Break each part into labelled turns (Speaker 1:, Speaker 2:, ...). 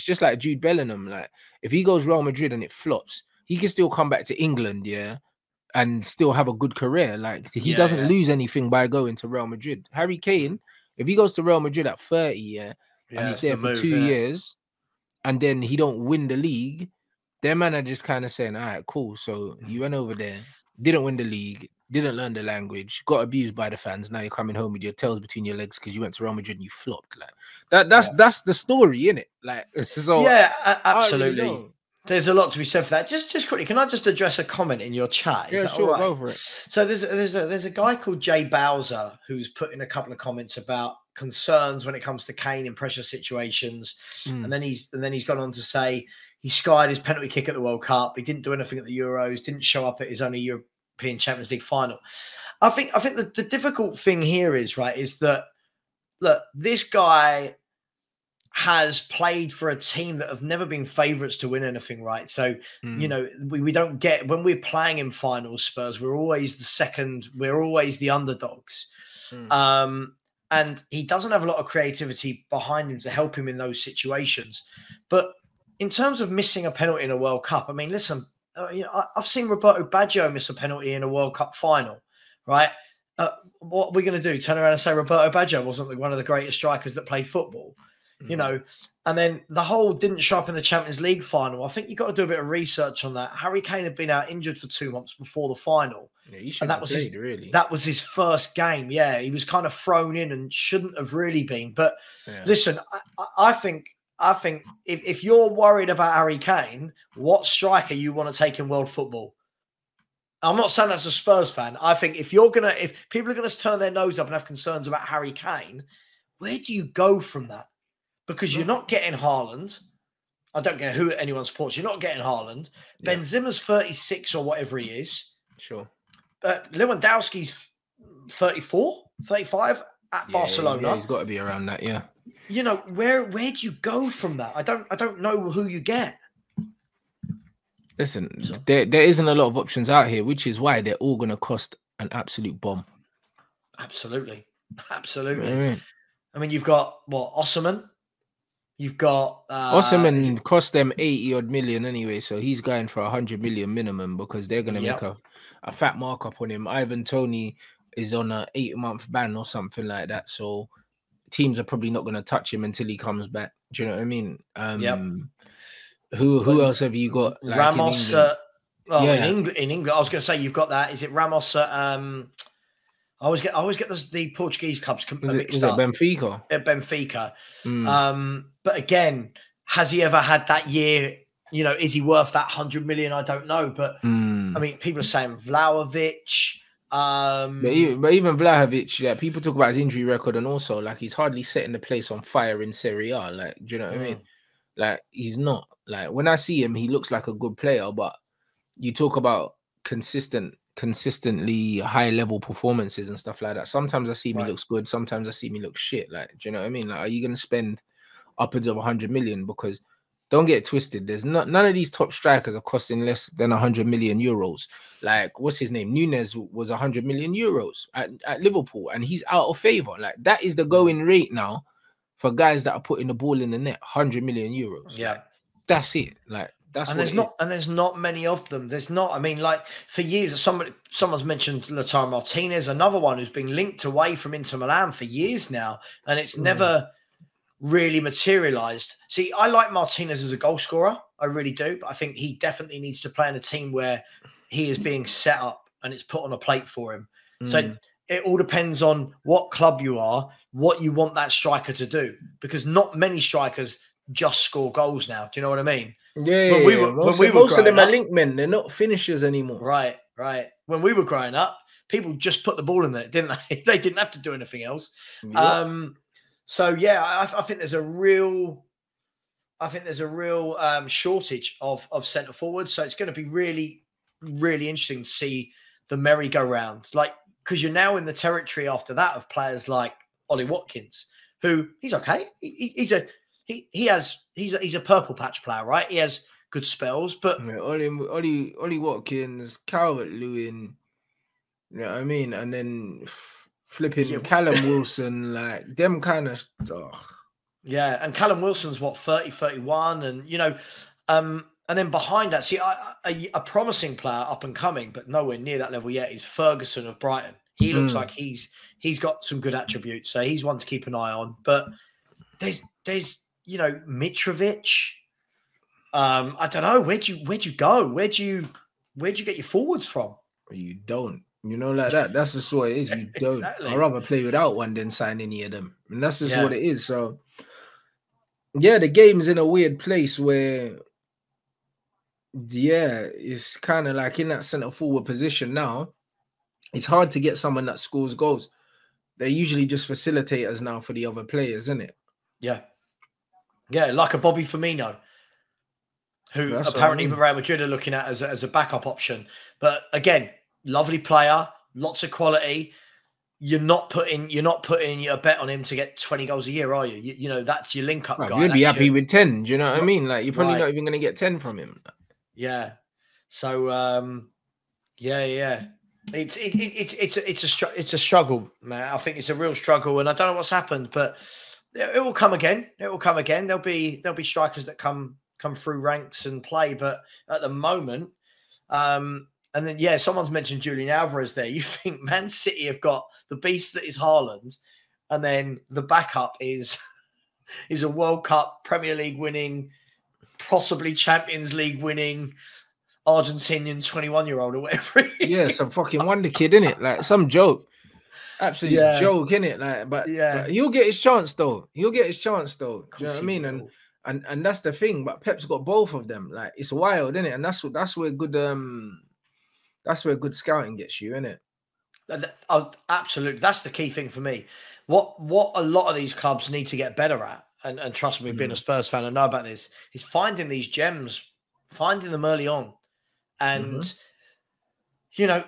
Speaker 1: It's just like Jude Bellingham. Like if he goes Real Madrid and it flops, he can still come back to England, yeah, and still have a good career. Like he doesn't lose anything by going to Real Madrid. Harry Kane, if he goes to Real Madrid at 30, yeah, and he's there for 2 years, and then he don't win the league, their man are just kind of saying, all right, cool. So you went over there, didn't win the league, didn't learn the language, got abused by the fans. Now you're coming home with your tails between your legs because you went to Real Madrid and you flopped. Like that's the story, innit? Like so
Speaker 2: absolutely.
Speaker 1: Really
Speaker 2: there's a lot to be said for that. Just quickly, can I just address a comment in your chat? Is that
Speaker 1: sure,
Speaker 2: all right?
Speaker 1: Go for it.
Speaker 2: So there's a guy called Jay Bowser who's put in a couple of comments about concerns when it comes to Kane in pressure situations, and then he's gone on to say he skied his penalty kick at the World Cup. He didn't do anything at the Euros. Didn't show up at his only European Champions League final. I think the difficult thing here is that look, this guy has played for a team that have never been favourites to win anything, right? So, you know, we don't get, when we're playing in finals, Spurs, we're always the second, we're always the underdogs. And he doesn't have a lot of creativity behind him to help him in those situations. But in terms of missing a penalty in a World Cup, I mean, listen, you know, I've seen Roberto Baggio miss a penalty in a World Cup final, right? What are we going to do? Turn around and say Roberto Baggio wasn't one of the greatest strikers that played football? You know, and then the whole didn't show up in the Champions League final. I think you've got to do a bit of research on that. Harry Kane had been out injured for 2 months before the final.
Speaker 1: Yeah, and that was
Speaker 2: that was his first game. Yeah, he was kind of thrown in and shouldn't have really been. But listen, I think if you're worried about Harry Kane, what striker you want to take in world football? I'm not saying that's a Spurs fan. I think if people are going to turn their nose up and have concerns about Harry Kane, where do you go from that? Because you're not getting Haaland. I don't care who anyone supports. You're not getting Haaland. Yeah. Benzema's 36 or whatever he is.
Speaker 1: Sure.
Speaker 2: Lewandowski's 34, 35 at Barcelona.
Speaker 1: He's got to be around that, yeah.
Speaker 2: You know, where do you go from that? I don't know who you get.
Speaker 1: Listen, there isn't a lot of options out here, which is why they're all going to cost an absolute bomb.
Speaker 2: Absolutely. I mean, you've got, Osimhen? You've got
Speaker 1: Osimhen cost them 80 odd million anyway, so he's going for 100 million minimum because they're going to make a fat markup on him. Ivan Toney is on a 8-month ban or something like that, so teams are probably not going to touch him until he comes back. Do you know what I mean? Who else have you got? Like
Speaker 2: Ramos. In England, I was going to say you've got that. Is it Ramos? I always get the Portuguese clubs mixed up.
Speaker 1: Benfica.
Speaker 2: At Benfica. But again, has he ever had that year? You know, is he worth that 100 million? I don't know. But I mean, people are saying Vlahovic.
Speaker 1: But even Vlahovic, yeah, people talk about his injury record, and also like he's hardly setting the place on fire in Serie A. Like, do you know what I mean? Like, he's not. Like, when I see him, he looks like a good player, but you talk about consistently high level performances and stuff like that. Sometimes I see him, he looks good. Sometimes I see him, he looks shit. Like, do you know what I mean? Like, are you going to spend upwards of 100 million? Because don't get it twisted. There's none of these top strikers are costing less than 100 million euros. Like, what's his name? Nunez was 100 million euros at Liverpool, and he's out of favor. Like, that is the going rate now for guys that are putting the ball in the net. 100 million euros.
Speaker 2: Yeah,
Speaker 1: like, that's it. Like, that's
Speaker 2: and there's not many of them. There's not. I mean, like for years, someone's mentioned Lautaro Martinez, another one who's been linked away from Inter Milan for years now, and it's never really materialized. See, I like Martinez as a goal scorer, I really do, but I think he definitely needs to play in a team where he is being set up and it's put on a plate for him. So it all depends on what club you are, what you want that striker to do, because not many strikers just score goals now. Do you know what I mean?
Speaker 1: Yeah, most of them are link men. They're not finishers anymore.
Speaker 2: Right. When we were growing up, people just put the ball in there, didn't they? They didn't have to do anything else. Yep. So yeah, I think there's a real, shortage of centre forwards. So it's going to be really, really interesting to see the merry-go-round. Like, because you're now in the territory after that of players like Ollie Watkins, who he's okay. He's a purple patch player, right? He has good spells, but
Speaker 1: Ollie Watkins, Calvert-Lewin, you know what I mean? And then flipping Callum Wilson, like them kind of stuff.
Speaker 2: Yeah, and Callum Wilson's what, 30, 31, and and then behind that, see, a promising player up and coming, but nowhere near that level yet, is Ferguson of Brighton. He looks like he's got some good attributes, so he's one to keep an eye on. But there's Mitrovic. I don't know, where'd you go? Where'd you get your forwards from?
Speaker 1: You don't. Like that. That's just what it is. You don't.
Speaker 2: Exactly.
Speaker 1: I'd rather play without one than sign any of them. And that's just what it is. So yeah, the game's in a weird place where it's kind of like in that centre forward position now. It's hard to get someone that scores goals. They're usually just facilitators now for the other players, isn't it?
Speaker 2: Yeah. Yeah, like a Bobby Firmino, who apparently Real Madrid are looking at as a backup option. But again, lovely player, lots of quality. You're not putting a bet on him to get 20 goals a year, are you? That's your link-up guy.
Speaker 1: You'd be happy with 10, do you know what I mean? Like, you're probably not even going to get 10 from him.
Speaker 2: Yeah. So, yeah. It's a struggle, man. I think it's a real struggle, and I don't know what's happened, but it will come again. It will come again. There'll be strikers that come through ranks and play, but at the moment, and then someone's mentioned Julian Alvarez there. You think Man City have got the beast that is Haaland, and then the backup is a World Cup, Premier League winning, possibly Champions League winning Argentinian 21-year-old or whatever.
Speaker 1: Yeah, some fucking wonder kid, innit? Like some joke. Absolute joke, innit? Like, but he'll get his chance though. Do you know what I mean? And that's the thing. But Pep's got both of them. Like, it's wild, innit? And that's where good scouting gets you, innit?
Speaker 2: Absolutely. That's the key thing for me. What a lot of these clubs need to get better at, and trust me, being a Spurs fan, I know about this, is finding these gems, finding them early on. And,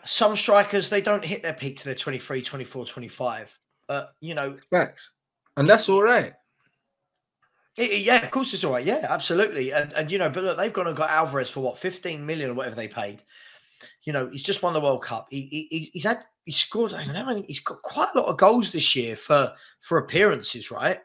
Speaker 2: some strikers, they don't hit their peak to their 23, 24, 25.
Speaker 1: Facts. And that's all right.
Speaker 2: Yeah, of course it's all right. Yeah, absolutely. And but look, they've gone and got Alvarez for what, 15 million or whatever they paid. He's just won the World Cup. He's scored, I don't know, he's got quite a lot of goals this year for appearances, right?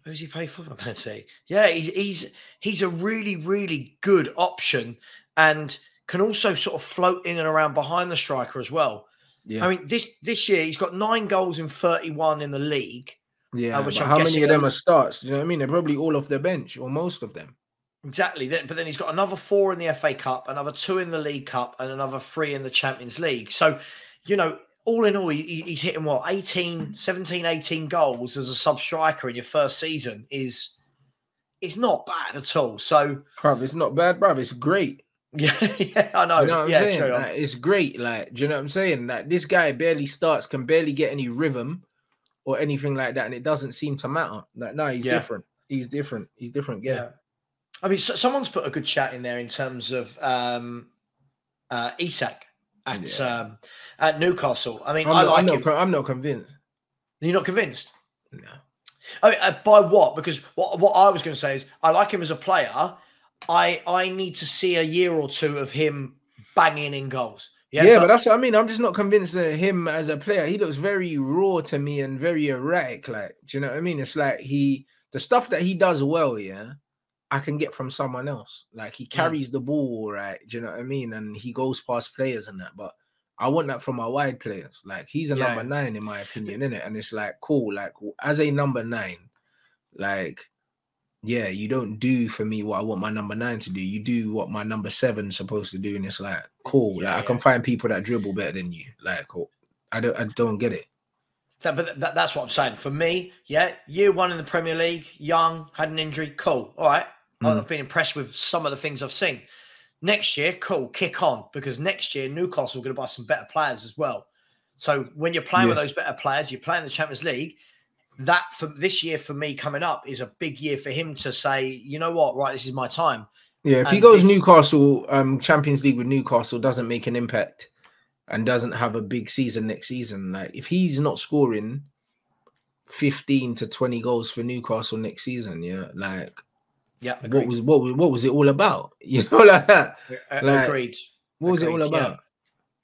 Speaker 2: Who's he play for? I'm going to say, yeah, he's a really, really good option, and can also sort of float in and around behind the striker as well. Yeah, I mean, this year he's got 9 goals in 31 in the league.
Speaker 1: Yeah, which how many of them are starts? Do you know what I mean? They're probably all off the bench, or most of them.
Speaker 2: Exactly. But then he's got another 4 in the FA Cup, another 2 in the League Cup, and another 3 in the Champions League. So, all in all, he's hitting what, 17, 18 goals as a sub striker in your first season is not bad at all. So,
Speaker 1: bruv, it's not bad, bruv. It's great.
Speaker 2: Yeah, I know.
Speaker 1: You know what I'm saying? Like, it's great. Like, do you know what I'm saying? Like, this guy barely starts, can barely get any rhythm or anything like that, and it doesn't seem to matter. Like, no, he's different. He's different. He's different. Yeah.
Speaker 2: I mean, someone's put a good chat in there in terms of Isak at Newcastle. I mean, I'm
Speaker 1: not convinced.
Speaker 2: You're not convinced?
Speaker 1: No.
Speaker 2: I mean, by what? Because what I was going to say is I like him as a player. I need to see a year or two of him banging in goals.
Speaker 1: Yeah, but that's what I mean. I'm just not convinced of him as a player. He looks very raw to me and very erratic. Like, do you know what I mean? It's like the stuff that he does well, I can get from someone else. Like, he carries the ball, right? Do you know what I mean? And he goes past players and that. But I want that from my wide players. Like, he's a number 9 in my opinion, innit? And it's like, cool. Like, as a number 9, like, yeah, you don't do for me what I want my number 9 to do. You do what my number 7 is supposed to do. And it's like, cool. Like, I can find people that dribble better than you. Like, cool. I don't get it.
Speaker 2: But that's what I'm saying. For me, year 1 in the Premier League, young, had an injury, cool. All right. I've been impressed with some of the things I've seen. Next year, cool, kick on. Because next year, Newcastle are going to buy some better players as well. So when you're playing with those better players, you're playing the Champions League, that for this year for me coming up is a big year for him to say, you know what, right, this is my time.
Speaker 1: Yeah, if he goes Newcastle, Champions League with Newcastle, doesn't make an impact and doesn't have a big season next season, like if he's not scoring 15 to 20 goals for Newcastle next season, what was it all about? You know, like that.
Speaker 2: Agreed.
Speaker 1: What was it all about?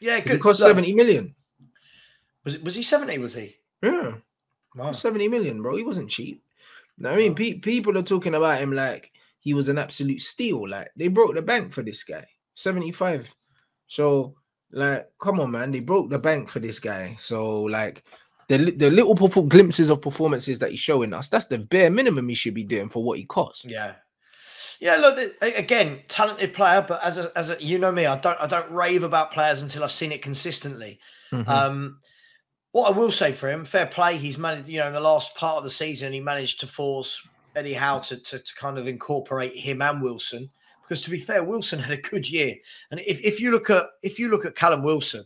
Speaker 2: Yeah, good.
Speaker 1: It cost 70 million.
Speaker 2: Was he 70? Was he?
Speaker 1: Yeah.
Speaker 2: Wow.
Speaker 1: 70 million, bro. He wasn't cheap. No, I mean, people are talking about him like he was an absolute steal. Like, they broke the bank for this guy. 75. So, like, come on, man. They broke the bank for this guy. So, like, the little glimpses of performances that he's showing us, that's the bare minimum he should be doing for what he costs.
Speaker 2: Yeah. Yeah, look, again, talented player, but as a you know me, I don't rave about players until I've seen it consistently. What I will say for him, fair play, he's managed, in the last part of the season, he managed to force Eddie Howe to kind of incorporate him and Wilson. Because to be fair, Wilson had a good year. And if you look at Callum Wilson,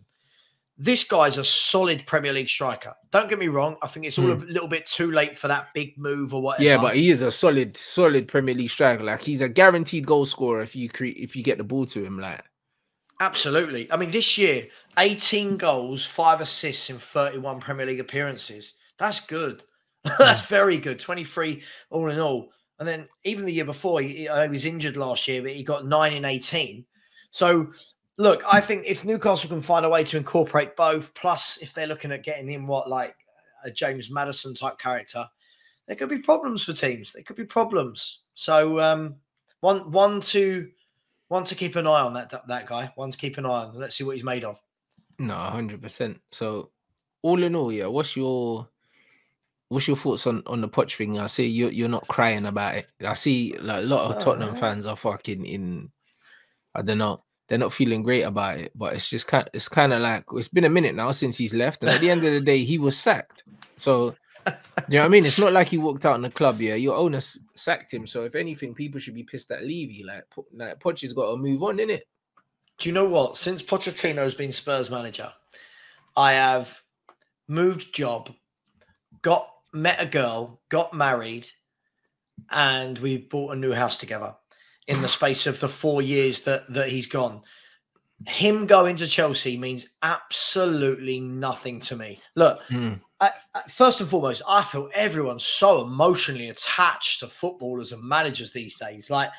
Speaker 2: this guy's a solid Premier League striker. Don't get me wrong. I think it's all a little bit too late for that big move or whatever.
Speaker 1: Yeah, but he is a solid Premier League striker. Like, he's a guaranteed goal scorer if you get the ball to him. Like,
Speaker 2: absolutely. I mean, this year, 18 goals, 5 assists in 31 Premier League appearances. That's good. That's very good. 23 all in all. And then even the year before, he was injured last year, but he got 9 in 18. So, look, I think if Newcastle can find a way to incorporate both, plus if they're looking at getting in like a James Maddison type character, there could be problems for teams. There could be problems. So one to keep an eye on that guy. One to keep an eye on. Let's see what he's made of.
Speaker 1: No, 100%. So all in all, yeah, what's your thoughts on the Poch thing? I see you're not crying about it. I see like a lot of Tottenham fans are fucking I don't know. They're not feeling great about it, but it's just kind of like it's been a minute now since he's left, and at the end of the day, he was sacked. So, you know what I mean? It's not like he walked out in the club. Yeah, your owner sacked him. So, if anything, people should be pissed at Levy. Like Poch has got to move on, innit?
Speaker 2: Do you know what? Since Pochettino's been Spurs manager, I have moved job, met a girl, got married, and we bought a new house together in the space of the 4 years that he's gone. Him going to Chelsea means absolutely nothing to me. Look, first and foremost, I feel everyone's so emotionally attached to footballers and managers these days. Like,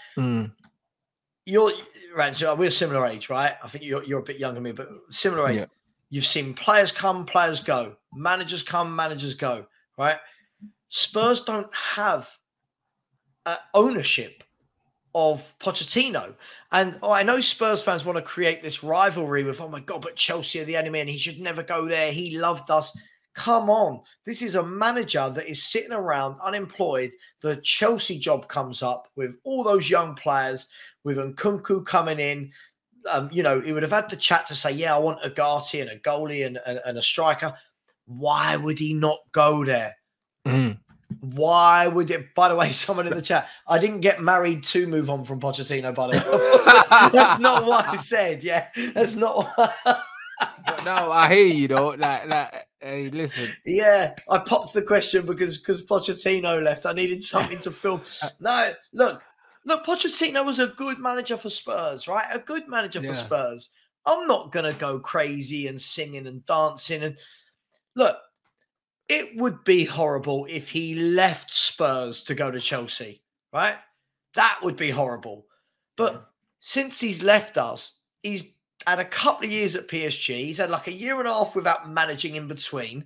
Speaker 2: you're, Rants, we're similar age, right? I think you're a bit younger than me, but similar age. Yeah. You've seen players come, players go. Managers come, managers go, right? Spurs don't have ownership of Pochettino. And I know Spurs fans want to create this rivalry with, oh my God, but Chelsea are the enemy and he should never go there. He loved us. Come on. This is a manager that is sitting around unemployed. The Chelsea job comes up with all those young players, with Nkunku coming in. He would have had the chat to say, yeah, I want a Ugarte and a goalie and a striker. Why would he not go there? Why would it? By the way, someone in the chat, I didn't get married to move on from Pochettino, by the way. That's not what I said. Yeah, that's not what.
Speaker 1: But no, I hear you though. Like, hey, listen.
Speaker 2: Yeah, I popped the question because Pochettino left. I needed something to film. No, look, Pochettino was a good manager for Spurs, right? A good manager for Spurs. I'm not gonna go crazy and singing and dancing and look. It would be horrible if he left Spurs to go to Chelsea, right? That would be horrible. But since he's left us, he's had a couple of years at PSG. He's had like a year and a half without managing in between.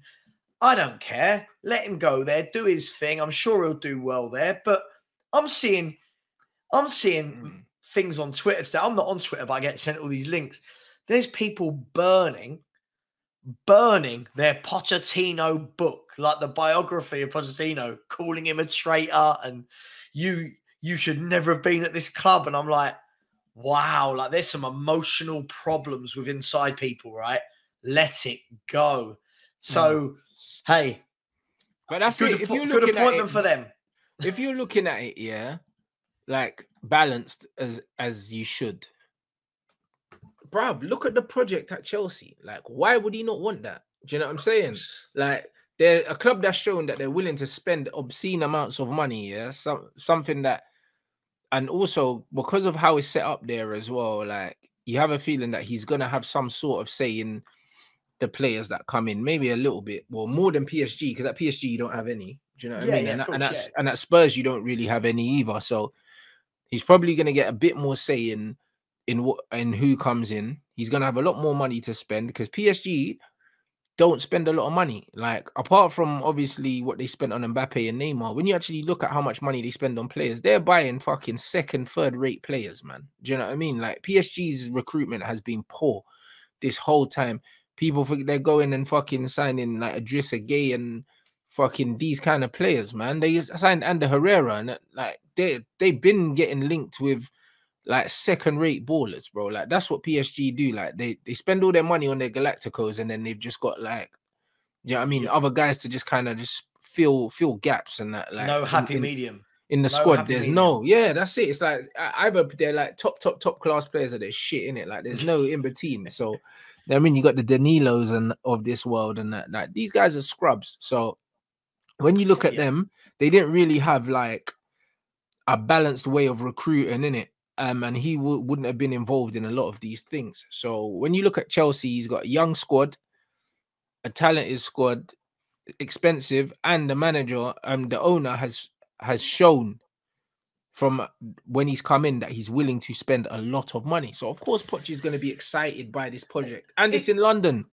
Speaker 2: I don't care. Let him go there, do his thing. I'm sure he'll do well there. But I'm seeing things on Twitter today. I'm not on Twitter, but I get sent all these links. There's people burning their Pochettino book, like the biography of Pochettino, calling him a traitor and you should never have been at this club. And I'm like, wow, like there's some emotional problems with inside people, right? Let it go. So, hey,
Speaker 1: but that's
Speaker 2: good,
Speaker 1: it. If you're
Speaker 2: good
Speaker 1: looking
Speaker 2: appointment
Speaker 1: at it,
Speaker 2: for them.
Speaker 1: If you're looking at it, yeah, like balanced as you should. Bruv, look at the project at Chelsea. Like, why would he not want that? Do you know what I'm saying? Like, they're a club that's shown that they're willing to spend obscene amounts of money. Yeah, something that, and also because of how it's set up there as well. Like, you have a feeling that he's gonna have some sort of say in the players that come in, maybe a little bit, well, more than PSG, because at PSG you don't have any. Do you know what I mean? And at Spurs you don't really have any either. So he's probably gonna get a bit more say in who comes in. He's gonna have a lot more money to spend because PSG, don't spend a lot of money. Like, apart from obviously what they spent on Mbappe and Neymar, when you actually look at how much money they spend on players, they're buying fucking second, third rate players, man. Do you know what I mean? Like, PSG's recruitment has been poor this whole time. People think they're going and fucking signing like Idrissa Gay and fucking these kind of players, man. They signed Ander Herrera, and like they've been getting linked with like second rate ballers, bro. Like, that's what PSG do. Like, they spend all their money on their Galacticos, and then they've just got like, you know what I mean, other guys to just kind of just fill gaps and that. Like,
Speaker 2: no happy medium
Speaker 1: in the
Speaker 2: No
Speaker 1: squad.
Speaker 2: happy
Speaker 1: There's
Speaker 2: medium.
Speaker 1: yeah, that's it. It's like either they're like top class players, or they're shit in it. Like, there's no in between. So I mean, you got the Danilos and of this world, and that. Like, these guys are scrubs. So when you look at them, they didn't really have like a balanced way of recruiting in it. And he wouldn't have been involved in a lot of these things. So when you look at Chelsea, he's got a young squad, a talented squad, expensive, and the manager, the owner has shown from when he's come in that he's willing to spend a lot of money. So of course Poch is going to be excited by this project, and it's in London.